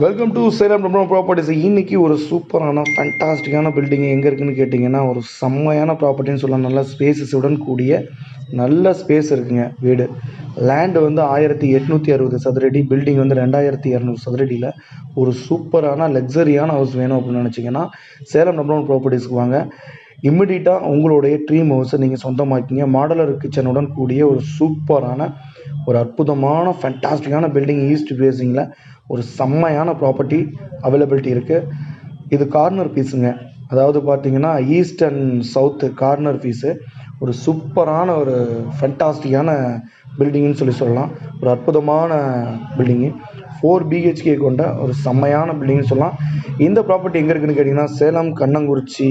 Welcome to Salem properties. இன்னைக்கு ஒரு சூப்பரான ஃபேண்டாஸ்டிக்கான பில்டிங் எங்கே இருக்குன்னு கேட்டிங்கன்னா, ஒரு செம்மையான ப்ராப்பர்ட்டின்னு சொல்லலாம். நல்ல ஸ்பேஸஸுடன் கூடிய நல்ல ஸ்பேஸ் இருக்குங்க. வீடு லேண்டு வந்து 1860 சதுரடி, பில்டிங் வந்து 2200 சதுரடியில் ஒரு சூப்பரான லக்ஸரியான ஹவுஸ் வேணும் அப்படின்னு நினச்சிங்கன்னா சேலம் ப்ராப்பர்ட்டிஸ்க்கு வாங்க. இம்மிடியட்டாக உங்களுடைய ட்ரீம் ஹவுஸை நீங்கள் சொந்தமாக்கிங்க. மாடலர் கிச்சனுடன் கூடிய ஒரு சூப்பரான ஒரு அற்புதமான ஃபேண்டாஸ்டிக்கான பில்டிங் ஈஸ்ட் ஃபேஸிங்கில் ஒரு செம்மையான ப்ராப்பர்ட்டி அவைலபிலிட்டி இருக்குது. இது கார்னர் பீஸுங்க. அதாவது பார்த்தீங்கன்னா east and south corner piece. ஒரு சூப்பரான ஒரு ஃபேண்டாஸ்டிக்கான பில்டிங்னு சொல்லலாம். ஒரு அற்புதமான பில்டிங்கு. 4 BHK கொண்ட ஒரு செம்மையான பில்டிங்னு சொல்லலாம். இந்த ப்ராப்பர்ட்டி எங்கே இருக்குதுன்னு கேட்டிங்கன்னா, சேலம் கண்ணங்குறிச்சி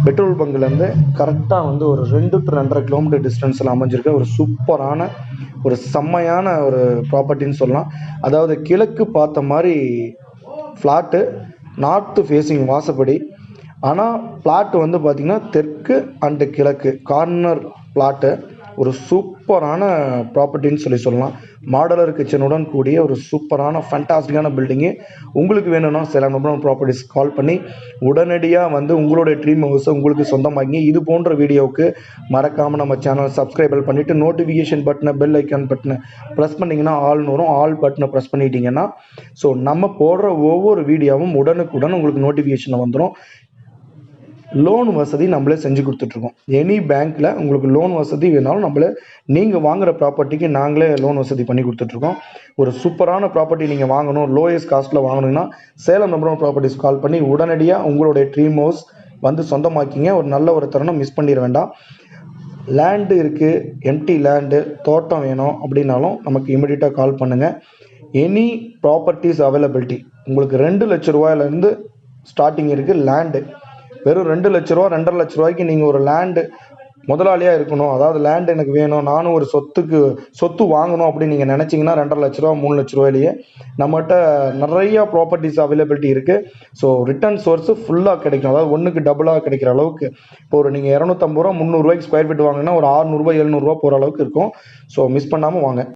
பெட்ரோல் பங்க்லேருந்து கரெக்டாக வந்து ஒரு 2 to 2.5 கிலோமீட்டர் டிஸ்டன்ஸில் அமைஞ்சிருக்க ஒரு சூப்பரான ஒரு செம்மையான ஒரு ப்ராப்பர்ட்டின்னு சொல்லலாம். அதாவது கிழக்கு பார்த்த மாதிரி ஃப்ளாட்டு, நார்த்து ஃபேஸிங் வாசப்படி. ஆனால் ஃப்ளாட்டு வந்து பார்த்திங்கன்னா தெற்கு அண்டு கிழக்கு கார்னர் ஃப்ளாட்டு. ஒரு சூப்பரான ப்ராப்பர்ட்டின்னு சொல்லலாம். மாடலர் கிச்சனுடன் கூடிய ஒரு சூப்பரான ஃபேண்டாஸ்டிக்கான பில்டிங்கு. உங்களுக்கு வேணும்னா சேலம் ப்ராப்பர்ட்டிஸ் கால் பண்ணி உடனடியாக வந்து உங்களுடைய ட்ரீம் ஹவுஸை உங்களுக்கு சொந்தமாகிங்க. இது போன்ற வீடியோவுக்கு மறக்காமல் நம்ம சேனல் சப்ஸ்கிரைப் பண்ணிவிட்டு நோட்டிஃபிகேஷன் பட்டனை, பெல் ஐக்கான் பட்டனை ப்ரெஸ் பண்ணிங்கன்னா ஆல்னு வரும். ஆல் பட்டனை ப்ரெஸ் பண்ணிட்டீங்கன்னா ஸோ நம்ம போடுற ஒவ்வொரு வீடியோவும் உடனுக்குடன் உங்களுக்கு நோட்டிஃபிகேஷன் வந்துடும். லோன் வசதி நம்மளே செஞ்சு கொடுத்துட்ருக்கோம். எனி பேங்க்கில் உங்களுக்கு லோன் வசதி வேணாலும் நம்மளே, நீங்கள் வாங்குகிற ப்ராப்பர்ட்டிக்கு நாங்களே லோன் வசதி பண்ணி கொடுத்துட்ருக்கோம். ஒரு சூப்பரான ப்ராப்பர்ட்டி நீங்கள் வாங்கணும், லோயஸ்ட் காஸ்ட்டில் வாங்கணுங்கன்னா சேலம் ப்ராப்பர்ட்டிஸ் கால் பண்ணி உடனடியாக உங்களுடைய ட்ரீம் ஹவுஸ் வந்து சொந்தமாக்கிங்க. ஒரு நல்ல ஒரு தருணம் மிஸ் பண்ணிட வேண்டாம். லேண்டு இருக்குது, எம்டி லேண்டு, தோட்டம் வேணும் அப்படின்னாலும் நமக்கு இமீடியட்டாக கால் பண்ணுங்கள். Any properties availability. உங்களுக்கு 2 லட்ச ரூபாயிலேருந்து ஸ்டார்டிங் இருக்குது லேண்டு. வெறும் 2 லட்ச ரூபா, 2.5 லட்ச ரூபாய்க்கு நீங்கள் ஒரு லேண்டு முதலாளியாக இருக்கணும், அதாவது லேண்டு எனக்கு வேணும், நானும் ஒரு சொத்து வாங்கணும் அப்படின்னு நீங்கள் நினச்சிங்கன்னா 2.5 லட்ச ரூபா, 3 லட்ச ரூபாயிலேயே நம்மகிட்ட நிறையா ப்ராப்பர்ட்டிஸ் அவைலபிலிட்டி இருக்குது. ஸோ ரிட்டர்ன் சோர்ஸு ஃபுல்லாக கிடைக்கும். அதாவது ஒன்றுக்கு டபுளாக கிடைக்கிற அளவுக்கு. இப்போ ஒரு நீங்கள் 250 ரூபா, 300 ரூபாய்க்கு ஸ்கொயர் ஃபீட் வாங்கினா ஒரு 600 ரூபாய், 700 ரூபா போகிற அளவுக்கு இருக்கும். ஸோ மிஸ் பண்ணாமல் வாங்க.